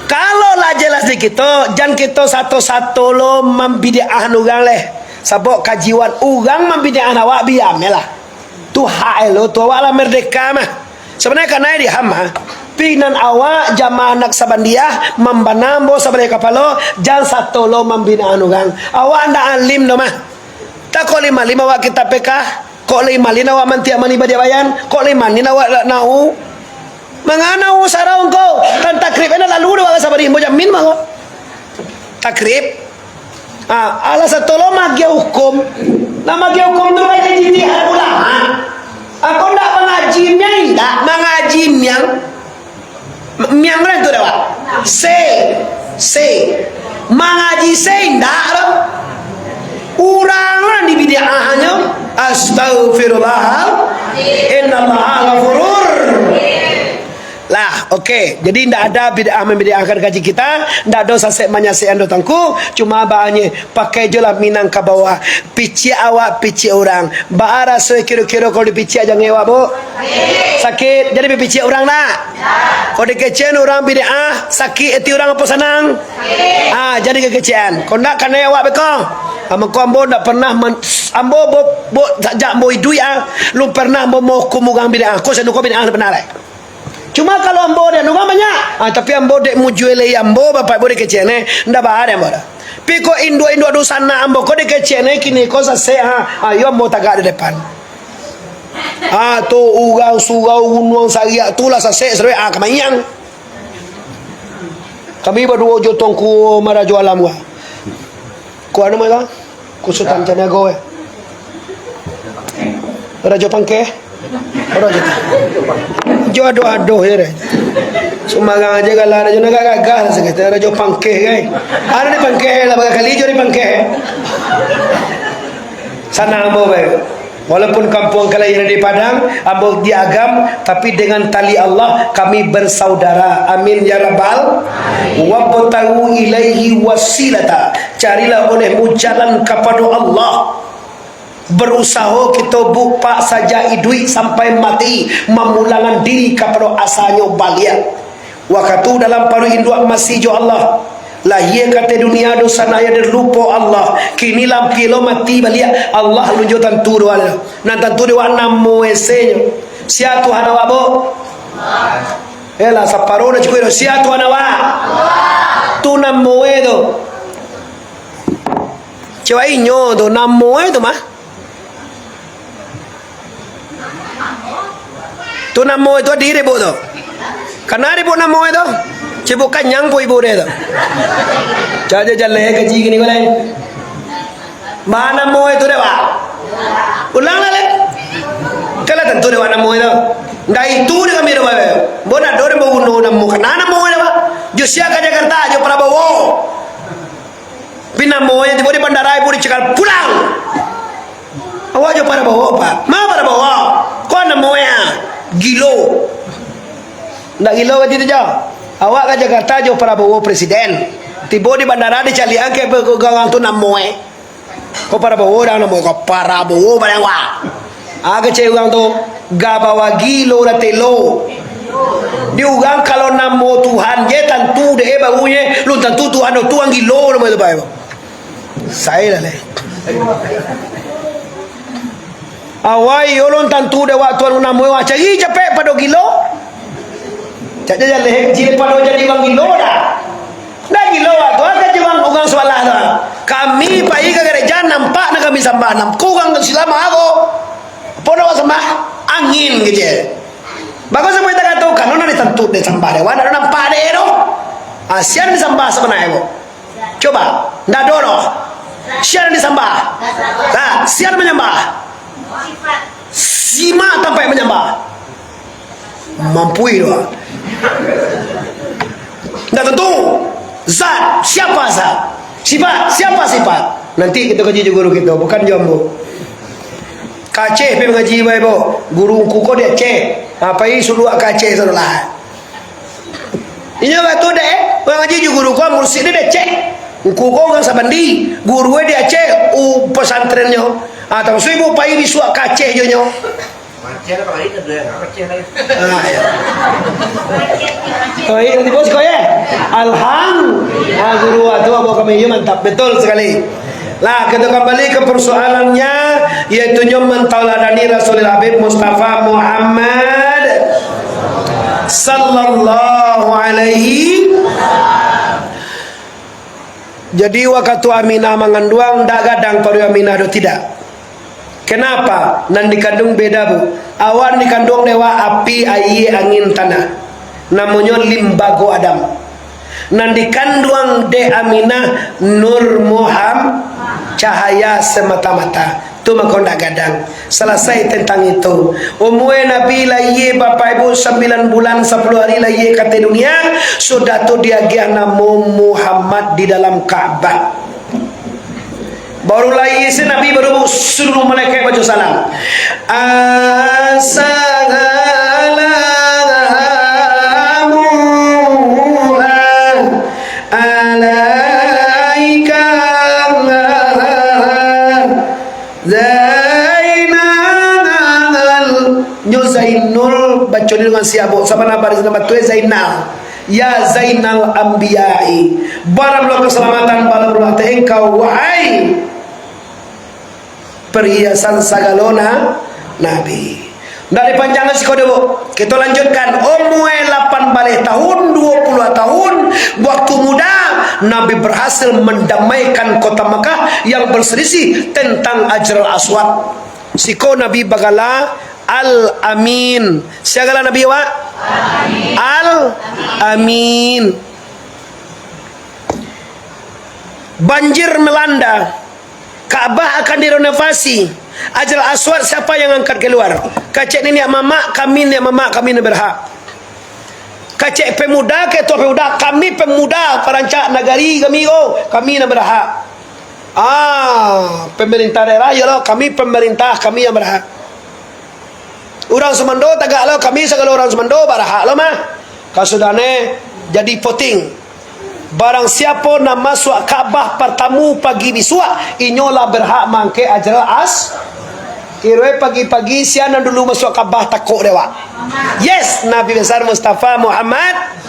kalau lah jelas di kita, jangan kita satu-satu lo membidiah nugang leh. Sabok kajiwan ugang membidiah awak biam lah. Tu hak lo, tu awak lah merdeka mah. Sebenarnya karena di hama, pinan awak jamaah anak sabandiah membanambo sabale kapalo, jangan satu lo membidiah nugang. Awak anda alim no mah. Tak kau lima awak kita pekah, kau lima awak mantiak mani badiawayan, kau lima awak nau. Mangana usaraw ko kan takrib ena lalu do sa bari mo jamin mo takrib ala sa tolo magya hukum na magya hukum do kay jitihan ulama ako ndak mengaji miang miang ran to dawa se mengaji se ndak urang di bid'ahnya astaghfirullah innallaha ghafurur lah. Okey, jadi ndak ada bid'ah membid'ahkan kaji kita, ndak ada sasek manyasek ando tangku, cuma bahannya pakai je lah minang ke bawah, pici awak pici orang. Ba rasa kira-kira kalau dipici aja ngewa bu sakit, jadi pici orang nak kalau dikecen orang bid'ah sakit eti orang apa senang jadi kekecian kau nak kena awak bekong ambo ambo ndak pernah ambo bo sajak ambo idui lu pernah ambo mau kumugang bid'ah kau senuko bid'ah benar cuma kalau ambo dia nunggu banyak tapi ambo dek mujuele ambo bapak bo dek kecene ndak bahare ambo dah piko indo adu sana ambo ko dek kecene kini ko sa se ayo ambo tagak di depan tu ugang sugau gunung saria tulah sa se sere kamayang kami berdua jotong ku marajo alam gua ku anu mai ku sultan janago rajo pangke rajo jodoh-adoh ya re. Sumagang aja kalau ada juga gagal sekitar rajo pangkeh kan. Ada di pangkeh lah kali jo di pangkeh. Sana ambo bae. Walaupun kampung kalian di Padang, ambo di Agam, tapi dengan tali Allah kami bersaudara. Amin ya rabbal. Wabtagu ilaihi wasilata. Carilah olehmu jalan kepada Allah. Berusaha kita buka saja idui sampai mati memulangkan diri kepada asalnya balia waktu dalam paru induk masih jo Allah Lahir kata dunia dosa naya dan lupa Allah. Kini lampilo mati balik Allah lunjuk tentu dua lah. Nan tentu dua namo esenyo. Sia Tuhan awak bo. Ela saparo na chikuiro sia Tuhan awak. Tu namo edo. Cewa inyo do namo edo mah. Tu namo itu diri bo do. Kanari bo namo edo. Cibuk kanyang po ibu dia tu. Caja jalan kaji gini kau lain. Mana mau itu dia pak? Ulang lagi. Kalau tentu dia mana mau itu. Dah itu dia kami rumah. Bona dore mau bunuh namu. Kenapa mau itu pak? Jusia ke Jakarta, jo Prabowo. Bina mau itu di bandara ibu dicekal pulang. Awak jo Prabowo pak. Ma Prabowo. Kau nak mau ya? Gilo. Nak gilo ke situ jo? Awak ke Jakarta jo Prabowo presiden. Tiba di bandara dicalian ke pegang tu namoe. Ko Prabowo dah namoe ko Prabowo barang wa. Aga cewang tu gabawa gilo la telo. Diugang kalau namo Tuhan je tentu de babuye lu tentu Tuhan tu ang gilo nama tu bae. Saya lah. Awai olon tentu de wa tuan namoe wa cari capek pada gilo. Jadi jalan kecil pada jadi bang gilo dah. Dah gilo tu ada jawang ugang soalan tu. Kami pai ke gereja nampak nak kami sembah nam. Kurang selama aku. Pono sembah angin gitu. Bagus semua kita kata kan orang ditentu de sembah dewan ada nampak de tu. Asian disembah sebenarnya bu. Coba ndak doro. Sian disembah. Nah, sian menyembah. Sima sampai menyembah. Mampu itu. Dah tentu zat siapa zat, sifat siapa sifat. Nanti kita kaji guru kita bukan jombo. Kaceh pergi mengaji baik guru kuko dia ceh apa ini suruh kaceh salah. Ini waktu deh mengaji guru kau mursid dia ceh kuko orang sabandi guru dia ceh pesantrennya atau ibu pai disuak kaceh jonyo. Macam apa ini tu dia? Macam lagi. Oh ini nanti bos kau ya? Alhamdulillah guru itu abu kami mantap betul sekali. Lah kita kembali ke persoalannya yaitu mentauladani Rasulul Habib Mustafa Muhammad sallallahu alaihi. Jadi waktu Aminah mengandung dak gadang paru Aminah do tidak. Kenapa? Nan dikandung beda bu. Awan dikandung dewa api, air, angin, tanah. Namanya limbago Adam. Nan dikandung de Aminah Nur Muhammad cahaya semata-mata. Tu makonda gadang. Selesai tentang itu. Umur Nabi lahir bapak ibu 9 bulan 10 hari lahir kata dunia. Sudah tu dia gia nama Muhammad di dalam Kaabah. Baru lahir si Nabi baru suruh malaikat baca salam. Assalamu alaika Zainal Zainul baca dengan siapa? Sama nama baris nama tu Zainal. Ya Zainal Ambiyai. Baranglah keselamatan baranglah engkau wahai perhiasan sagalona Nabi. Dari panjangan sekolah bu, kita lanjutkan. Umur 8 balik tahun, 20 tahun, waktu muda Nabi berhasil mendamaikan kota Makkah yang berselisih tentang Hajar Aswad. Siko Nabi bagala Al-Amin. Siagala Nabi wa? Al-Amin. Banjir melanda. Kaabah akan direnovasi. Hajar Aswad siapa yang angkat keluar? Kacik ni mama kami ni berhak. Kacik pemuda ke tua pemuda kami pemuda perancak negari kami ni berhak. Pemerintah daerah ya lo kami pemerintah kami yang berhak. Orang Semando tagak lo kami segala orang Semando berhak lo mah. Kasudane jadi voting. Barang siapa nak masuk Kaabah pertama pagi bisua, inyolah berhak mangke Hajar Kira pagi-pagi siana dulu masuk Kaabah takut dewa. Yes, Nabi besar Mustafa Muhammad.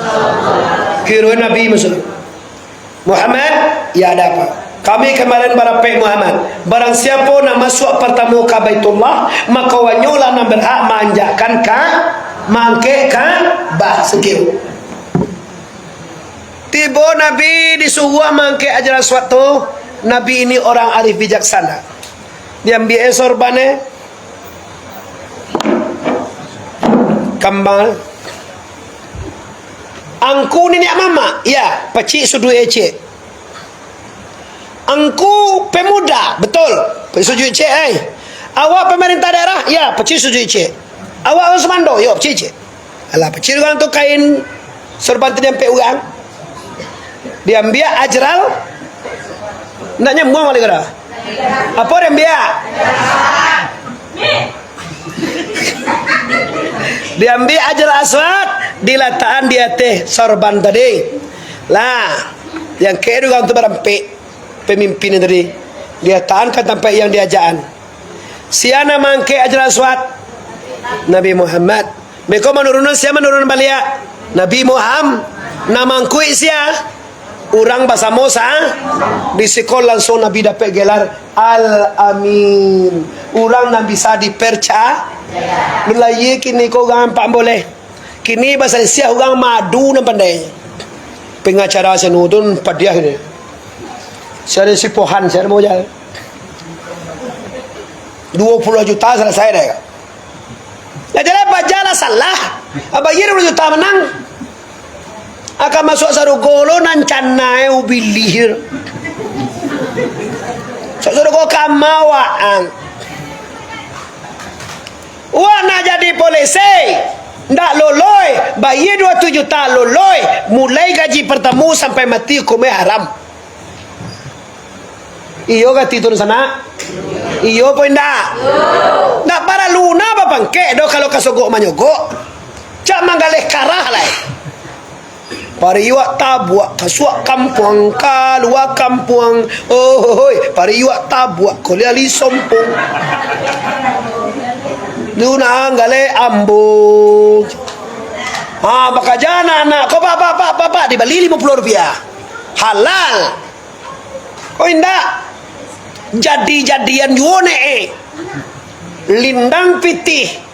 Kira Nabi masuk. Muhammad, ya ada apa? Kami kemarin barapek Muhammad. Barang siapa nak masuk pertama ke Baitullah, maka wanyolah nak berhak manjakan ka, mangke ka, bah sekiu. Tiba Nabi disuruh mangke ajaran suatu. Nabi ini orang arif bijaksana. Dia ambil sorbannya, kambal. Angku ni mama, ya, pecik sudu ece. Angku pemuda, betul. Pecik sudu ece, Awak pemerintah daerah, ya, pecik sudu ece. Awak orang semando, yo, pecik ece. Alah, pecik orang tu kain sorban tu diambil orang. Diambil ajral. Naknya muang wali kata. Apa dia ambil? Diambil ajar aswad, diletakkan di atas sorban tadi. Lah, yang kedua untuk berampik pemimpin tadi, dia tahankan sampai yang diajaan. Siapa mangke ajar aswad? Nabi Muhammad. Mereka menurunkan siapa menurunkan balik? Nabi Muhammad. Namangku siapa? Orang bahasa Musa di sekolah langsung Nabi dapat gelar Al-Amin. Orang nak bisa dipercaya. Melayu kini kau orang pak boleh. Kini bahasa Indonesia orang madu dan pandai. Pengacara senutun padiah ini. Saya si pohan saya mau jalan. 20 juta selesai dah. Ya jadi bajalah salah. Abayir 20 juta menang. Akan masuk satu golo nan canai ubilihir. Satu golo kamawaan. Wah nak jadi polisi, ndak loloi, bayar 27 juta loloi, mulai gaji pertama sampai mati hukumnya haram. Iyo kati tu sana. Iyo pun ndak. Ndak para luna apa pangke do kalau kasogok manyogok. Cak manggaleh karah lah. Pariwak tabuak kasuak kampung kalua kampung hoi pariwak tabuak koliali sompong luna gale ambo baka jana anak kau pak dibeli 50 rupiah halal kau indah jadi-jadian yuone lindang pitih.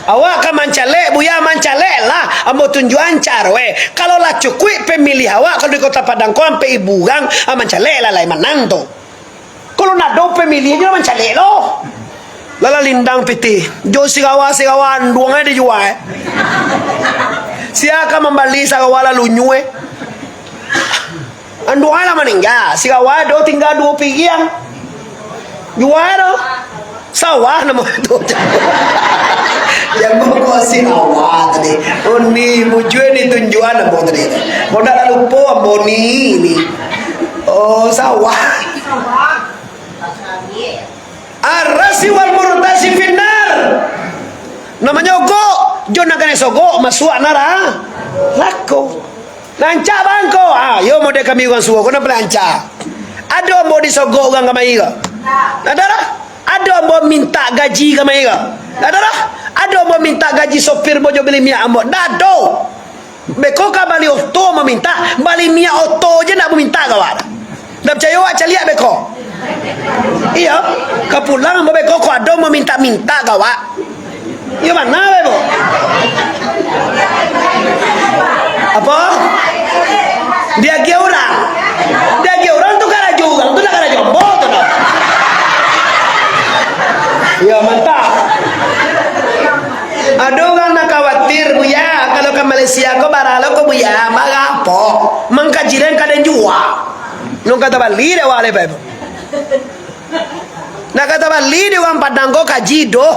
Awak kan mancalek, buya mancalek lah. Ambo tunjuan carwe. Kalau lah cukui pemilih awak kalau di Kota Padang kau sampai ibu gang, mancalek lah lai menang tu. Kalau nak do pemilih je mancalek lo. Lala lindang piti. Jo sigawan duangnya dijual. Siapa membeli sigawan lalu nyue? Anduan lah meninggal. Sigawan do tinggal 2 pigiang. Jual lo. Sawah nama tu. Yang mau si awak tadi. Oh ni mujue ni tunjuan apa tadi. Mau dah lupa apa ni. Oh sawah. Arasi wal murtasi finnar. Namanya ogok. Jona kena sogok masuk nara. Lako. Lancar bangko. Yo mau dek kami orang suruh. Kau nak lancar. Ada mau disogok orang kami ke? Ada lah. Ada mau minta gaji ke mereka? Ada lah. Ada mau minta gaji sopir bojo beli minyak ambo? Dado. Beko ka bali auto meminta, bali minyak auto je nak meminta kawan. Dah percaya awak caliak beko? Iya. Ka pulang ambo beko ko ada mau minta-minta kawan. Iya mana beko? Apa? Dia ge orang. Dia ge orang tu kan juga, tu nak kan jombo tu. Ya mantap. Ada orang nak khawatir buya kalau ke Malaysia ko baralo ko buya magapo mangkajiran kaden jua. Nung kata bali de wale pe. Nak kata bali de orang Padang ko kaji do.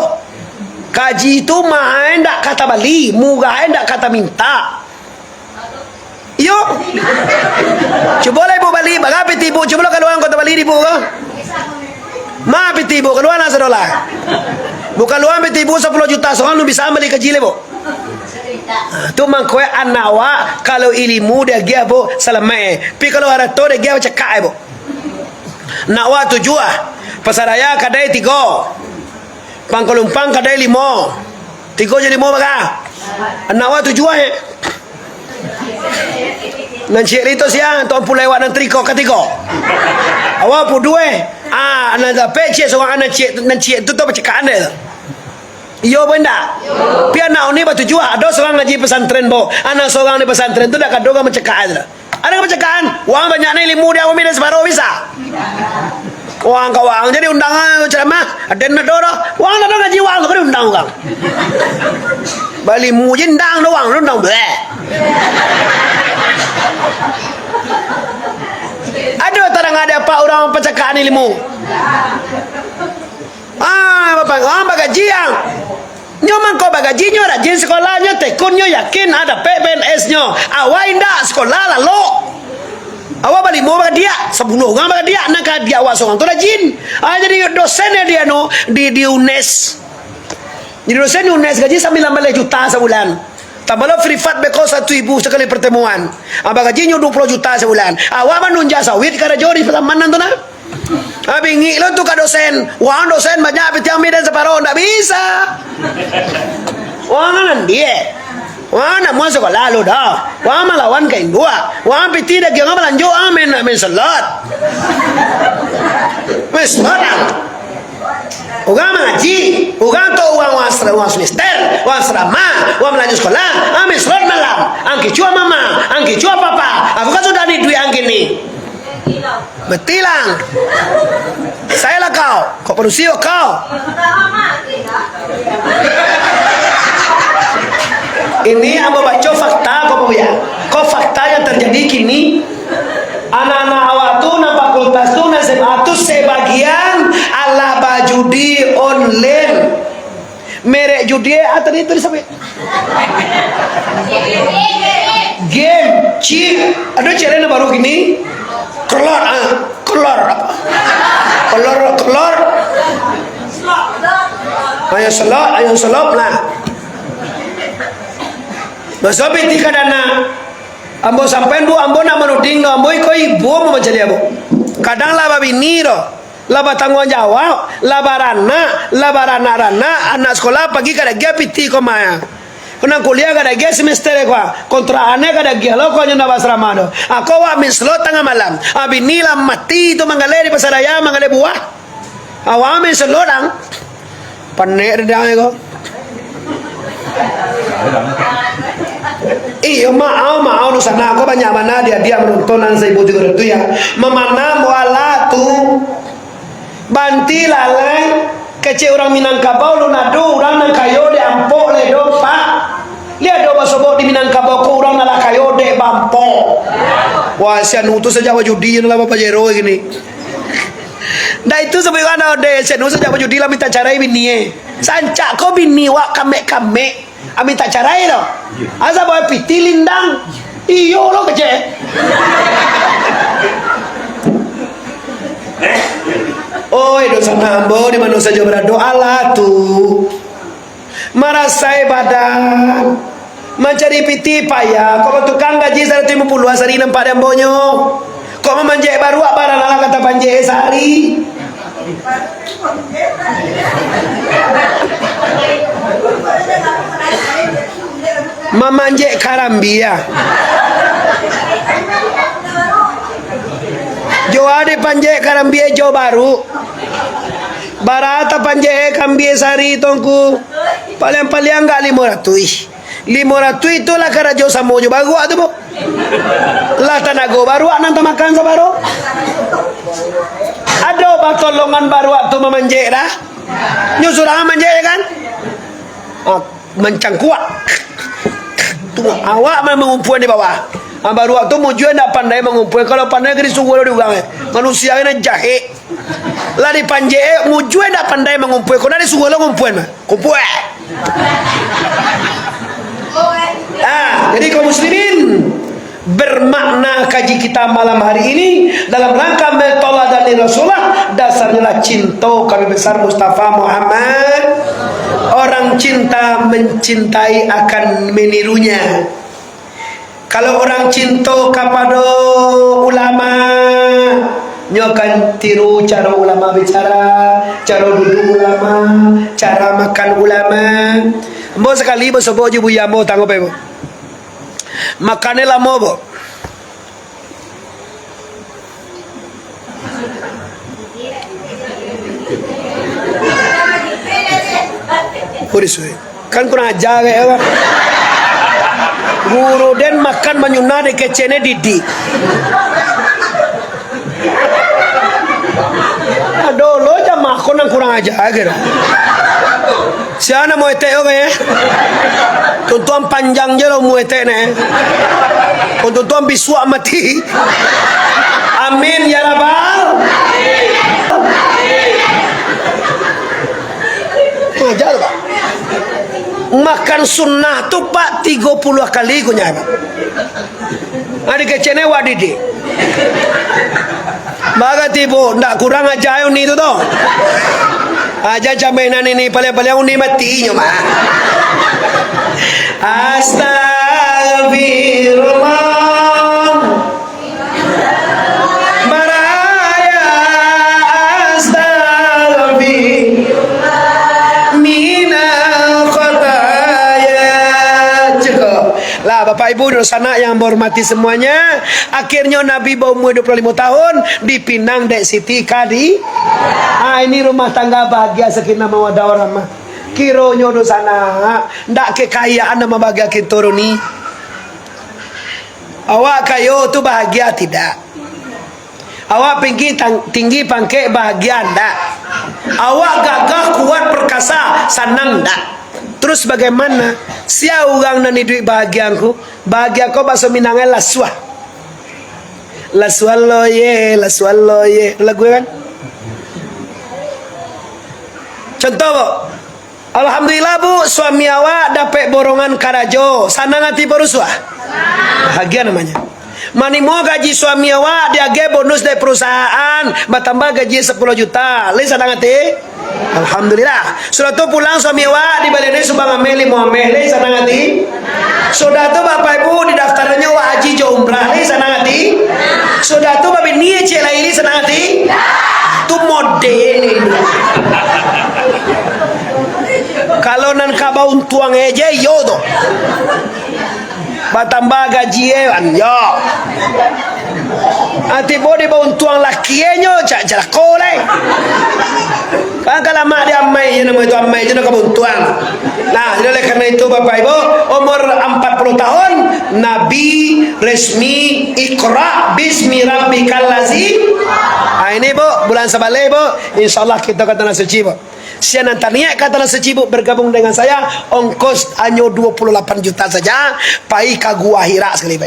Kaji itu main ndak kata bali, mugah ndak kata minta. Yo. Coba lah ibu bali, bagaimana tibu? Coba kalau orang kata bali ibu ko. Ma pitibo keluar nasa dolar. Bukan luar pitibo 10 juta soalnya lu bisa beli ke jile bo. Tu mangkoe anawa kalau ilmu dia gia bo salamai. Pi kalau ada to dia gia cakap bo. Nawa tujuah. Pasaraya kadai 3. Pangkolumpang kadai 5. 3 jadi 5 baga. Nawa tujuah Nan cik itu siang tuan pun lewat nan triko katiko. Awak pun dua. Nan dapat cik seorang nan cik tu bercakap anda. Yo benda. Pian nak ni batu jua. Ada seorang ngaji pesantren bo. Anak seorang di pesantren tu dah kadoga bercakap ada. Ada bercakap. Wang banyak ni ilmu dia umi dah separuh bisa. Wang kawang jadi undangan ceramah. Ada nak doro. Wang nak ngaji wang tu undang orang. Bali mu jendang doang undang bleh. Ada tarang ada apa orang percakapan ilmu. Bapak orang bagaji yang nyoman kau bagaji nyo rajin sekolahnya tekunnya yakin ada PPNS nyo. Awak indah sekolah lalu. Awak balik mau bagi dia 10 orang bagi dia nak dia awak seorang tu rajin. Jadi dosennya dia no di UNES. Jadi dosen UNES gaji 19 juta sebulan. Tambah free fat beko 1,000 sekali pertemuan. Gajinya 20 juta sebulan. Awak menunja sawit kada jauh di pertamanan tu nak. Bingi lo tu ka dosen. Wang dosen banyak pitiami dan separuh ndak bisa. Wang nan dia. Wang nak masuk sekolah lo dah. Wang melawan kain dua. Wang piti dah kira melanjut amin salat. Wes salat. Orang mengaji, orang tu orang semester, orang serama, orang melanjut sekolah, amin selat malam, angki cua mama, angki cua papa, aku kan sudah ni duit angki ni, betilang, saya lah kau penusio kau, ini aku baca fakta kau fakta yang terjadi kini. Anak-anak awak tu na fakultas tu na SMA tu sebagian ala bajudi online. Merek judi tadi itu disebut game chip. Ada channel baru gini. Kelor apa? Kelor. Ayo slot lah. Masa piti kadana ambo sampai bu ambo nak menuding no ambo ikoi ibu mau mencari ambo. Kadang laba bini ro, laba tanggung jawab, laba rana anak sekolah pagi kada gia piti ko maya. Kena kuliah kada gia semester ko. Kontraannya kada gia lo ko nyanda basrama do. Ako wa mislo tengah malam. Abini lah mati tu mangale di pasar raya mangale buah. Awam mislo dang. Panek dang ko. Iya mau nu sana aku banyak mana dia menontonan saya butuh itu ya memana muala tu banti lalai kecil orang Minangkabau lu nadu orang nang kayo de ampo le do pak lihat do basobok di Minangkabau ko orang nala kayo de bampo wah sian utus saja wajudi nala Bapak Jero gini dah itu sebenarnya de sian utus saja wajudi lah minta carai bini sancak ko bini wa kame Ami tak carai lo. Asa bawa piti lindang. Iyo lo kece. Oi dosa nambo di mana saja berdoa lah tu. Merasai badan. Mencari piti payah. Kau tukang gaji 150 sehari nampak dan bonyo. Kau memanjai baru barang ala kata panjai sehari. Memanjek karambia Jo ada panjek karambia jo baru Barata panjek kambia sari tongku Paling-paling enggak 500 itulah kara jo samo jo baru tu bu lah tanago baru nanti makan sabaru ada batolongan baru tu memanjek dah nyusurah manjek kan mencangkuat awak mengumpuan di bawah. Baru waktu mujuan nak pandai mengumpuan. Kalau pandai kena sungguh di ulang. Manusia kena jahe. Lah di panjai mujuan nak pandai mengumpuan. Kau nak di sungguh lo ngumpuan mah. Kumpuan. Jadi kaum muslimin bermakna kaji kita malam hari ini dalam rangka metoladan Rasulullah dasarnya lah cinta kami besar Mustafa Muhammad. Orang cinta mencintai akan menirunya. Kalau orang cinta kepada ulama, nyokan tiru cara ulama bicara, cara duduk ulama, cara makan ulama. Mo sekali bo sobo jibu yamo tango pe bo. Makane lamo bo. Uris, kan kurang ajar ya. Guru den makan menyuna de kecene didi. Aduh, lo jam aku nang kurang ajar gitu. Siapa mau ete oke ya? Tuntuan panjang je lo mau ete nih. Tuntuan biswa mati. Amin ya rabbal. Ajar pak. Makan sunnah tuh pak 30 kali kunya pak. Ada kecene wadidi. Baga tipu, ndak kurang aja uni itu toh. Aja camainan ini paling-paling uni mati nyo mah. Astagfirullah. Baraya astagfirullah. Minal khataya. Cukup. Lah Bapak Ibu dan sanak yang berhormati semuanya, akhirnya Nabi berumur 25 tahun dipinang Dek Siti Kadi. Ini rumah tangga bahagia sakinah mawaddah warahmah. Kironyo do sana ndak kekayaan nama bahagia turuni. Awak kayo tu bahagia tidak? Awak tinggi pangke bahagia ndak? Awak gagah kuat perkasa senang ndak? Terus bagaimana? Sia orang nani duit bahagiaku? Bahagia kau bahasa Minangnya laswah. Laswah loye, lagu kan? Contoh bu, alhamdulillah bu, suami awak dapat borongan karajo, sana ngati beruswah, bahagia namanya. Mani mau gaji suami awak dia bonus dari perusahaan, bertambah gaji 10 juta, lain sana ngati. Alhamdulillah. Sudah tu pulang suami awak di balai subang ameli mau ameli, lain sana ngati. Sudah tu bapak ibu di daftarnya wak haji jo umrah, lain sana ngati. Sudah tu babi niat cela ini sana ngati. Tu model ini. Kalau nan kabau tuang aja yo do. Batambah gaji yo. Ati bodi bau tuang laki nyo cak kole. Kan kalau mak dia amai je nama itu amai je nak kabau tuang. Nah, oleh karena itu Bapak Ibu, umur 40 tahun Nabi resmi Iqra bismi rabbikal ladzi. Ini Bu, bulan Sabale Bu, insyaallah kita ke tanah suci Bu. Sian nanti niat ke tanah suci Bu bergabung dengan saya, ongkos hanya 28 juta saja, pai ka gua Hira sekali.